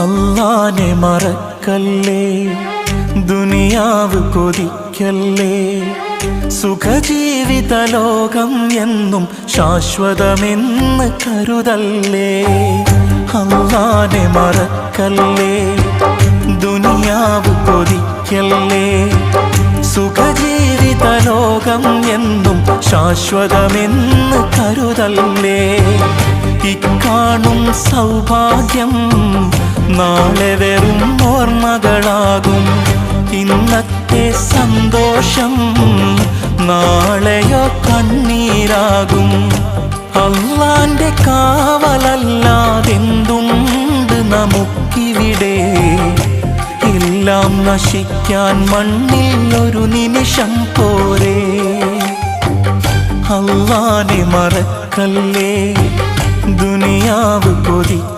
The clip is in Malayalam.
അല്ലാനെ മറക്കല്ലേ, ദുനിയാവ് കൊതിക്കല്ലേ, സുഖജീവിത ലോകം എന്നും ശാശ്വതമെന്ന് കരുതല്ലേ. അല്ലാനെ മറക്കല്ലേ, ദുനിയാവ് കൊതിക്കല്ലേ, സുഖജീവിത ലോകം എന്നും ശാശ്വതമെന്ന് കരുതല്ലേ. ഇക്കാണും സൗഭാഗ്യം നാളെ വെറും ഓർമ്മകളാകും, ഇന്നത്തെ സന്തോഷം നാളെയോ കണ്ണീരാകും. അല്ലാന്റെ കാവലല്ലാതെന്തുണ്ട് നമുക്കിവിടെ, എല്ലാം നശിക്കാൻ മണ്ണിൽ ഒരു നിമിഷം പോരെ. അല്ലാനെ മറക്കല്ലേ, ദുനിയാവ് കൊതിക്കല്ലേ,